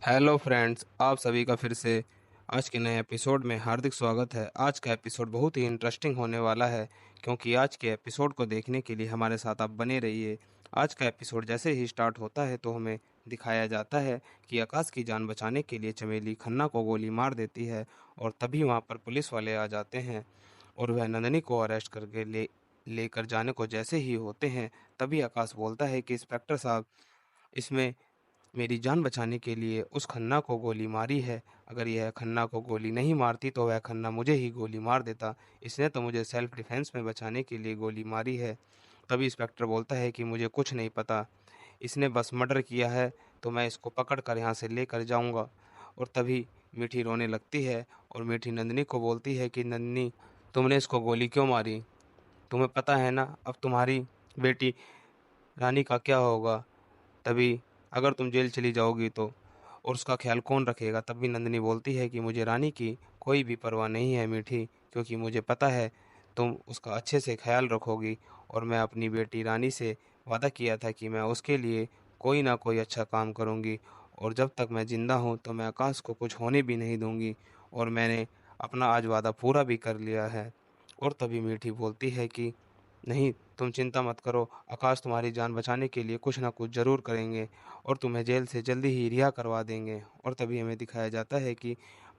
Hello friends, आप सभी का फिर से आज के नए एपिसोड में हार्दिक स्वागत है। आज का एपिसोड बहुत ही इंटरेस्टिंग होने वाला है, क्योंकि आज के एपिसोड को देखने के लिए हमारे साथ आप बने रहिए। आज का एपिसोड जैसे ही स्टार्ट होता है तो हमें दिखाया जाता है कि आकाश की जान बचाने के लिए चमेली खन्ना को गोली मार देती है, और तभी वहाँ पर पुलिस वाले आ जाते हैं और वह नंदनी को अरेस्ट करके लेकर जाने को जैसे ही होते हैं, तभी आकाश बोलता है कि इंस्पेक्टर साहब, इसमें मेरी जान बचाने के लिए उस खन्ना को गोली मारी है। अगर यह खन्ना को गोली नहीं मारती तो वह खन्ना मुझे ही गोली मार देता। इसने तो मुझे सेल्फ डिफेंस में बचाने के लिए गोली मारी है। तभी इंस्पेक्टर बोलता है कि मुझे कुछ नहीं पता, इसने बस मर्डर किया है, तो मैं इसको पकड़ कर यहाँ से लेकर जाऊँगा। और तभी मीठी रोने लगती है और मीठी नंदिनी को बोलती है कि नंदिनी, तुमने इसको गोली क्यों मारी? तुम्हें पता है ना अब तुम्हारी बेटी रानी का क्या होगा? तभी अगर तुम जेल चली जाओगी तो और उसका ख्याल कौन रखेगा? तब भी नंदिनी बोलती है कि मुझे रानी की कोई भी परवाह नहीं है मीठी, क्योंकि मुझे पता है तुम उसका अच्छे से ख्याल रखोगी, और मैं अपनी बेटी रानी से वादा किया था कि मैं उसके लिए कोई ना कोई अच्छा काम करूँगी, और जब तक मैं ज़िंदा हूँ तो मैं आकाश को कुछ होने भी नहीं दूँगी, और मैंने अपना आज वादा पूरा भी कर लिया है। और तभी मीठी बोलती है कि नहीं, तुम चिंता मत करो, आकाश तुम्हारी जान बचाने के लिए कुछ ना कुछ ज़रूर करेंगे और तुम्हें जेल से जल्दी ही रिहा करवा देंगे। और तभी हमें दिखाया जाता है कि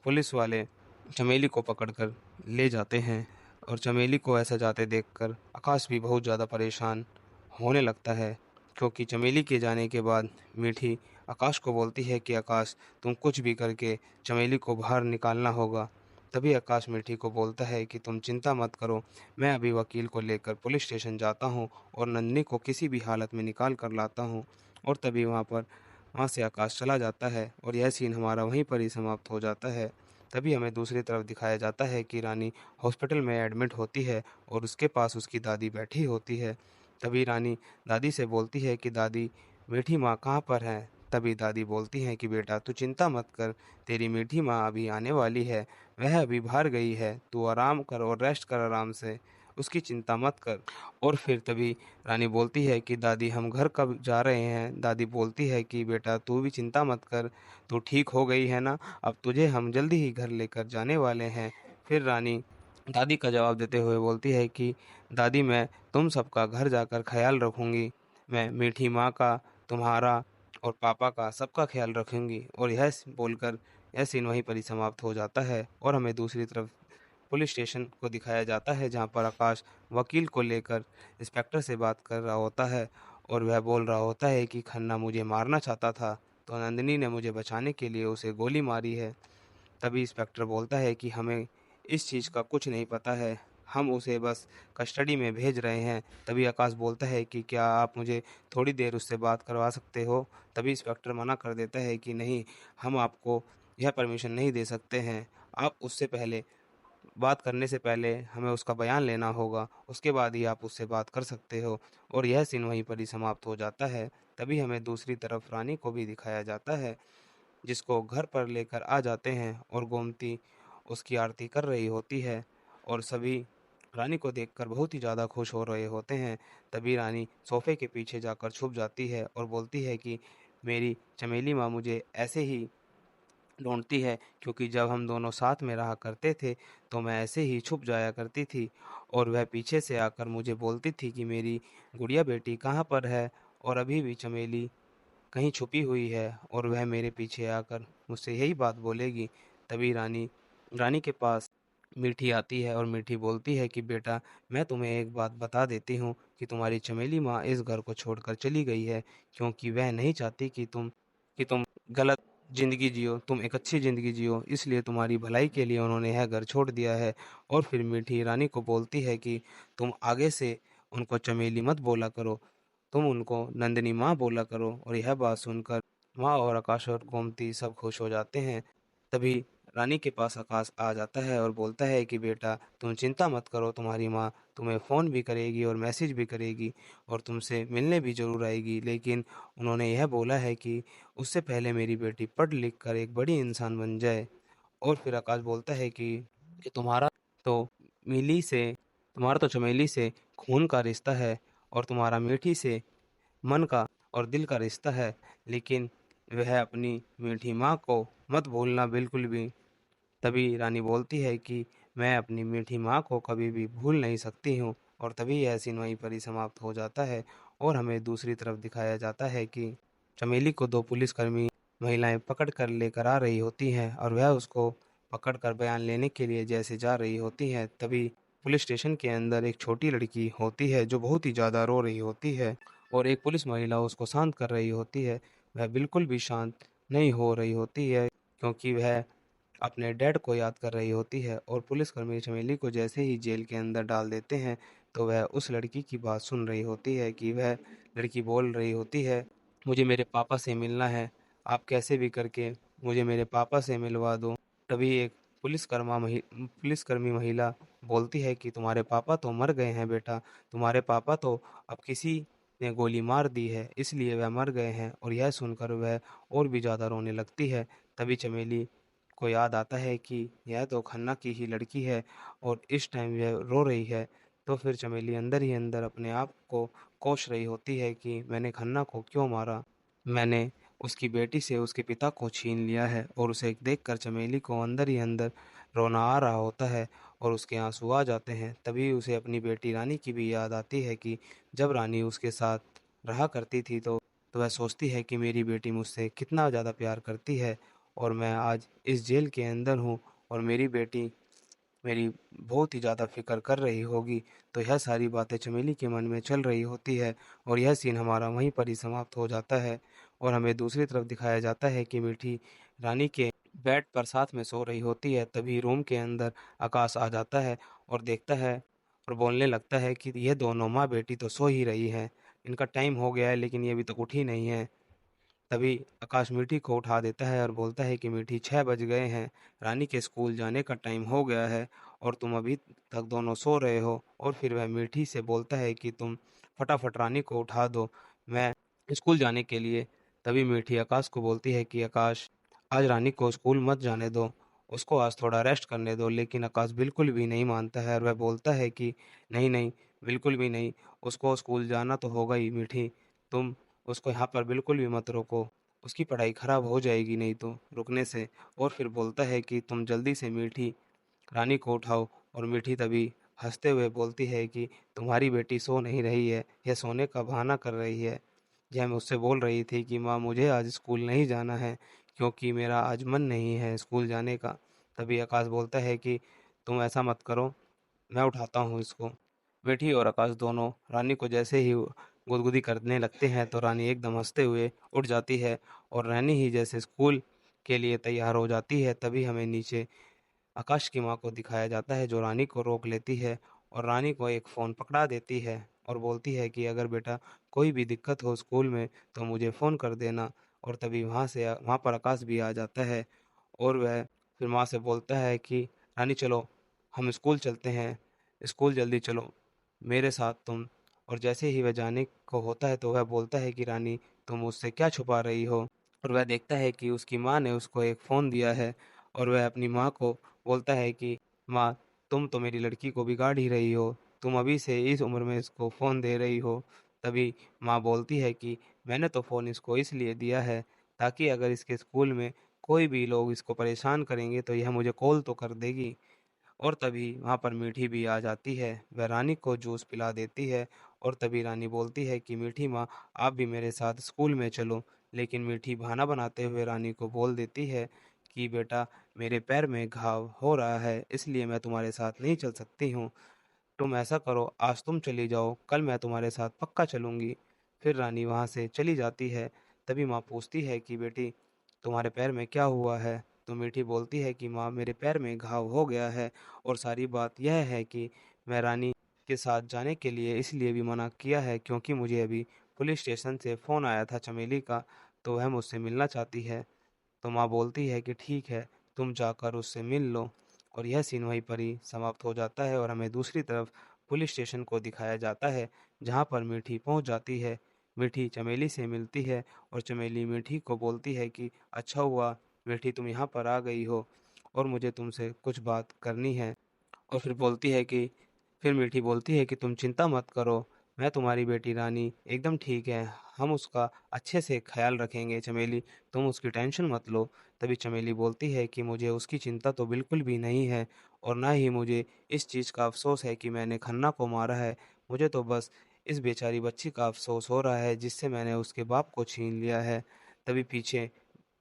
पुलिस वाले चमेली को पकड़कर ले जाते हैं, और चमेली को ऐसा जाते देखकर आकाश भी बहुत ज़्यादा परेशान होने लगता है, क्योंकि चमेली के जाने के बाद मीठी आकाश को बोलती है कि आकाश, तुम कुछ भी करके चमेली को बाहर निकालना होगा। तभी आकाश मीठी को बोलता है कि तुम चिंता मत करो, मैं अभी वकील को लेकर पुलिस स्टेशन जाता हूँ और नंदिनी को किसी भी हालत में निकाल कर लाता हूँ। और तभी वहाँ से आकाश चला जाता है, और यह सीन हमारा वहीं पर ही समाप्त हो जाता है। तभी हमें दूसरी तरफ दिखाया जाता है कि रानी हॉस्पिटल में एडमिट होती है और उसके पास उसकी दादी बैठी होती है। तभी रानी दादी से बोलती है कि दादी, मीठी माँ कहाँ पर है? तभी दादी बोलती हैं कि बेटा तू चिंता मत कर, तेरी मीठी माँ अभी आने वाली है, वह अभी बाहर गई है, तू आराम कर और रेस्ट कर आराम से, उसकी चिंता मत कर। और फिर तभी रानी बोलती है कि दादी हम घर कब जा रहे हैं? दादी बोलती है कि बेटा तू भी चिंता मत कर, तू ठीक हो गई है ना, अब तुझे हम जल्दी ही घर लेकर जाने वाले हैं। फिर रानी दादी का जवाब देते हुए बोलती है कि दादी, मैं तुम सबका घर जाकर ख्याल रखूंगी, मैं मीठी माँ का, तुम्हारा और पापा का सबका ख्याल रखूंगी। और बोलकर यह सीन वहीं पर ही समाप्त हो जाता है, और हमें दूसरी तरफ पुलिस स्टेशन को दिखाया जाता है, जहां पर आकाश वकील को लेकर इंस्पेक्टर से बात कर रहा होता है, और वह बोल रहा होता है कि खन्ना मुझे मारना चाहता था, तो नंदिनी ने मुझे बचाने के लिए उसे गोली मारी है। तभी इंस्पेक्टर बोलता है कि हमें इस चीज़ का कुछ नहीं पता है, हम उसे बस कस्टडी में भेज रहे हैं। तभी आकाश बोलता है कि क्या आप मुझे थोड़ी देर उससे बात करवा सकते हो? तभी इंस्पेक्टर मना कर देता है कि नहीं, हम आपको यह परमिशन नहीं दे सकते हैं। आप उससे पहले बात करने से पहले हमें उसका बयान लेना होगा, उसके बाद ही आप उससे बात कर सकते हो। और यह सीन वहीं पर ही समाप्त हो जाता है। तभी हमें दूसरी तरफ रानी को भी दिखाया जाता है, जिसको घर पर लेकर आ जाते हैं, और गोमती उसकी आरती कर रही होती है, और सभी रानी को देखकर बहुत ही ज़्यादा खुश हो रहे होते हैं। तभी रानी सोफ़े के पीछे जाकर छुप जाती है और बोलती है कि मेरी चमेली माँ मुझे ऐसे ही ढूँढती है, क्योंकि जब हम दोनों साथ में रहा करते थे, तो मैं ऐसे ही छुप जाया करती थी, और वह पीछे से आकर मुझे बोलती थी कि मेरी गुड़िया बेटी कहाँ पर है? और अभी भी चमेली कहीं छुपी हुई है, और वह मेरे पीछे आकर मुझसे यही बात बोलेगी। तभी रानी रानी के पास मीठी आती है, और मीठी बोलती है कि बेटा, मैं तुम्हें एक बात बता देती हूँ कि तुम्हारी चमेली माँ इस घर को छोड़कर चली गई है, क्योंकि वह नहीं चाहती कि तुम गलत ज़िंदगी जियो, तुम एक अच्छी ज़िंदगी जियो, इसलिए तुम्हारी भलाई के लिए उन्होंने यह घर छोड़ दिया है। और फिर मीठी रानी को बोलती है कि तुम आगे से उनको चमेली मत बोला करो, तुम उनको नंदिनी माँ बोला करो। और यह बात सुनकर माँ और आकाश और गोमती सब खुश हो जाते हैं। तभी रानी के पास आकाश आ जाता है और बोलता है कि बेटा तुम चिंता मत करो, तुम्हारी माँ तुम्हें फ़ोन भी करेगी और मैसेज भी करेगी, और तुमसे मिलने भी ज़रूर आएगी, लेकिन उन्होंने यह बोला है कि उससे पहले मेरी बेटी पढ़ लिख कर एक बड़ी इंसान बन जाए। और फिर आकाश बोलता है कि तो मिली से तुम्हारा तो चमेली से खून का रिश्ता है, और तुम्हारा मीठी से मन का और दिल का रिश्ता है, लेकिन वह अपनी मीठी माँ को मत भूलना बिल्कुल भी। तभी रानी बोलती है कि मैं अपनी मीठी माँ को कभी भी भूल नहीं सकती हूँ। और तभी यह सीन वहीं पर ही समाप्त हो जाता है और हमें दूसरी तरफ दिखाया जाता है कि चमेली को दो पुलिसकर्मी महिलाएं पकड़ कर लेकर आ रही होती हैं और वह उसको पकड़ कर बयान लेने के लिए जैसे जा रही होती हैं, तभी पुलिस स्टेशन के अंदर एक छोटी लड़की होती है जो बहुत ही ज़्यादा रो रही होती है और एक पुलिस महिला उसको शांत कर रही होती है। वह बिल्कुल भी शांत नहीं हो रही होती है क्योंकि वह अपने डैड को याद कर रही होती है और पुलिसकर्मी चमेली को जैसे ही जेल के अंदर डाल देते हैं तो वह उस लड़की की बात सुन रही होती है कि वह लड़की बोल रही होती है, मुझे मेरे पापा से मिलना है, आप कैसे भी करके मुझे मेरे पापा से मिलवा दो। तभी एक पुलिसकर्मी महिला बोलती है कि तुम्हारे पापा तो मर गए हैं बेटा, तुम्हारे पापा तो अब किसी ने गोली मार दी है इसलिए वह मर गए हैं। और यह सुनकर वह और भी ज़्यादा रोने लगती है। तभी चमेली को याद आता है कि यह तो खन्ना की ही लड़की है और इस टाइम यह रो रही है। तो फिर चमेली अंदर ही अंदर अपने आप को कोस रही होती है कि मैंने खन्ना को क्यों मारा, मैंने उसकी बेटी से उसके पिता को छीन लिया है। और उसे देखकर चमेली को अंदर ही अंदर रोना आ रहा होता है और उसके आंसू आ जाते हैं। तभी उसे अपनी बेटी रानी की भी याद आती है कि जब रानी उसके साथ रहा करती थी तो वह सोचती है कि मेरी बेटी मुझसे कितना ज़्यादा प्यार करती है और मैं आज इस जेल के अंदर हूँ और मेरी बेटी मेरी बहुत ही ज़्यादा फ़िक्र कर रही होगी। तो यह सारी बातें चमेली के मन में चल रही होती है और यह सीन हमारा वहीं पर ही समाप्त हो जाता है और हमें दूसरी तरफ दिखाया जाता है कि मीठी रानी के बेड पर साथ में सो रही होती है। तभी रूम के अंदर आकाश आ जाता है और देखता है और बोलने लगता है कि ये दोनों माँ बेटी तो सो ही रही हैं, इनका टाइम हो गया है लेकिन ये अभी तक उठी नहीं है। तभी आकाश मीठी को उठा देता है और बोलता है कि मीठी 6 बज गए हैं, रानी के स्कूल जाने का टाइम हो गया है और तुम अभी तक दोनों सो रहे हो। और फिर वह मीठी से बोलता है कि तुम फटाफट रानी को उठा दो, मैं स्कूल जाने के लिए। तभी मीठी आकाश को बोलती है कि आकाश, आज रानी को स्कूल मत जाने दो, उसको आज थोड़ा रेस्ट करने दो। लेकिन आकाश बिल्कुल भी नहीं मानता है और वह बोलता है कि नहीं नहीं, बिल्कुल भी नहीं, उसको स्कूल जाना तो होगा ही मीठी, तुम उसको यहाँ पर बिल्कुल भी मत रोको, उसकी पढ़ाई खराब हो जाएगी नहीं तो रुकने से। और फिर बोलता है कि तुम जल्दी से मीठी रानी को उठाओ। और मीठी तभी हंसते हुए बोलती है कि तुम्हारी बेटी सो नहीं रही है, यह सोने का बहाना कर रही है। यह मुझसे बोल रही थी कि माँ मुझे आज स्कूल नहीं जाना है क्योंकि मेरा आज मन नहीं है स्कूल जाने का। तभी आकाश बोलता है कि तुम ऐसा मत करो, मैं उठाता हूँ इसको। मीठी और आकाश दोनों रानी को जैसे ही गुदगुदी करने लगते हैं तो रानी एकदम हंसते हुए उठ जाती है और रानी ही जैसे स्कूल के लिए तैयार हो जाती है। तभी हमें नीचे आकाश की माँ को दिखाया जाता है जो रानी को रोक लेती है और रानी को एक फ़ोन पकड़ा देती है और बोलती है कि अगर बेटा कोई भी दिक्कत हो स्कूल में तो मुझे फ़ोन कर देना। और तभी वहाँ पर आकाश भी आ जाता है और वह फिर माँ से बोलता है कि रानी चलो, हम स्कूल चलते हैं, स्कूल जल्दी चलो मेरे साथ तुम। और जैसे ही वह जाने को होता है तो वह बोलता है कि रानी, तुम मुझसे क्या छुपा रही हो। और वह देखता है कि उसकी माँ ने उसको एक फ़ोन दिया है और वह अपनी माँ को बोलता है कि माँ, तुम तो मेरी लड़की को बिगाड़ ही रही हो, तुम अभी से इस उम्र में इसको फ़ोन दे रही हो। तभी माँ बोलती है कि मैंने तो फ़ोन इसको इसलिए दिया है ताकि अगर इसके स्कूल में कोई भी लोग इसको परेशान करेंगे तो यह मुझे कॉल तो कर देगी। और तभी वहाँ पर मीठी भी आ जाती है, वह रानी को जूस पिला देती है। और तभी रानी बोलती है कि मीठी माँ, आप भी मेरे साथ स्कूल में चलो। लेकिन मीठी बहाना बनाते हुए रानी को बोल देती है कि बेटा, मेरे पैर में घाव हो रहा है इसलिए मैं तुम्हारे साथ नहीं चल सकती हूँ, तुम ऐसा करो आज तुम चली जाओ, कल मैं तुम्हारे साथ पक्का चलूँगी। फिर रानी वहाँ से चली जाती है। तभी माँ पूछती है कि बेटी, तुम्हारे पैर में क्या हुआ है। तो मीठी बोलती है कि माँ, मेरे पैर में घाव हो गया है और सारी बात यह है कि मैं रानी के साथ जाने के लिए इसलिए भी मना किया है क्योंकि मुझे अभी पुलिस स्टेशन से फ़ोन आया था चमेली का, तो वह मुझसे मिलना चाहती है। तो माँ बोलती है कि ठीक है, तुम जाकर उससे मिल लो। और यह सीन वहीं पर ही समाप्त हो जाता है और हमें दूसरी तरफ पुलिस स्टेशन को दिखाया जाता है जहाँ पर मीठी पहुँच जाती है। मीठी चमेली से मिलती है और चमेली मीठी को बोलती है कि अच्छा हुआ मीठी, तुम यहाँ पर आ गई हो और मुझे तुमसे कुछ बात करनी है। और फिर मीठी बोलती है कि तुम चिंता मत करो, मैं तुम्हारी बेटी रानी एकदम ठीक है, हम उसका अच्छे से ख़्याल रखेंगे चमेली, तुम उसकी टेंशन मत लो। तभी चमेली बोलती है कि मुझे उसकी चिंता तो बिल्कुल भी नहीं है और ना ही मुझे इस चीज़ का अफ़सोस है कि मैंने खन्ना को मारा है। मुझे तो बस इस बेचारी बच्ची का अफ़सोस हो रहा है जिससे मैंने उसके बाप को छीन लिया है। तभी पीछे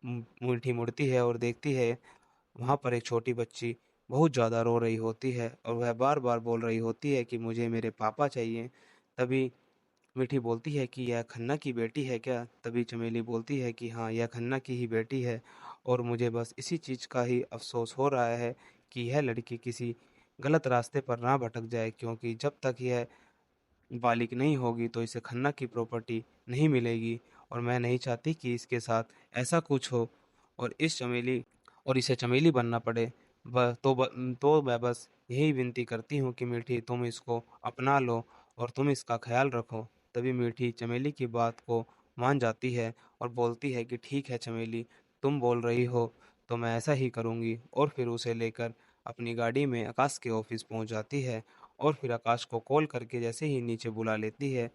मीठी मुड़ती है और देखती है, वहाँ पर एक छोटी बच्ची बहुत ज़्यादा रो रही होती है और वह बार-बार बोल रही होती है कि मुझे मेरे पापा चाहिए। तभी मीठी बोलती है कि यह खन्ना की बेटी है क्या? तभी चमेली बोलती है कि हाँ, यह खन्ना की ही बेटी है और मुझे बस इसी चीज़ का ही अफ़सोस हो रहा है कि यह लड़की किसी गलत रास्ते पर ना भटक जाए, क्योंकि जब तक यह बालिग नहीं होगी तो इसे खन्ना की प्रॉपर्टी नहीं मिलेगी और मैं नहीं चाहती कि इसके साथ ऐसा कुछ हो और इसे चमेली बनना पड़े। तो मैं बस यही विनती करती हूँ कि मीठी तुम इसको अपना लो और तुम इसका ख्याल रखो। तभी मीठी चमेली की बात को मान जाती है और बोलती है कि ठीक है चमेली, तुम बोल रही हो तो मैं ऐसा ही करूँगी, और फिर उसे लेकर अपनी गाड़ी में आकाश के ऑफिस पहुँच जाती है और फिर आकाश को कॉल करके जैसे ही नीचे बुला लेती है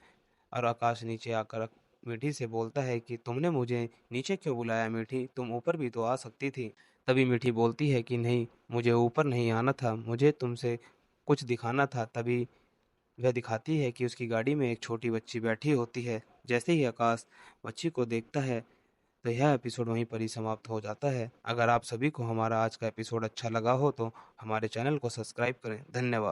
और आकाश नीचे आकर मीठी से बोलता है कि तुमने मुझे नीचे क्यों बुलाया मीठी, तुम ऊपर भी तो आ सकती थी। तभी मीठी बोलती है कि नहीं, मुझे ऊपर नहीं आना था, मुझे तुमसे कुछ दिखाना था। तभी वह दिखाती है कि उसकी गाड़ी में एक छोटी बच्ची बैठी होती है। जैसे ही आकाश बच्ची को देखता है तो यह एपिसोड वहीं पर ही समाप्त हो जाता है। अगर आप सभी को हमारा आज का एपिसोड अच्छा लगा हो तो हमारे चैनल को सब्सक्राइब करें। धन्यवाद।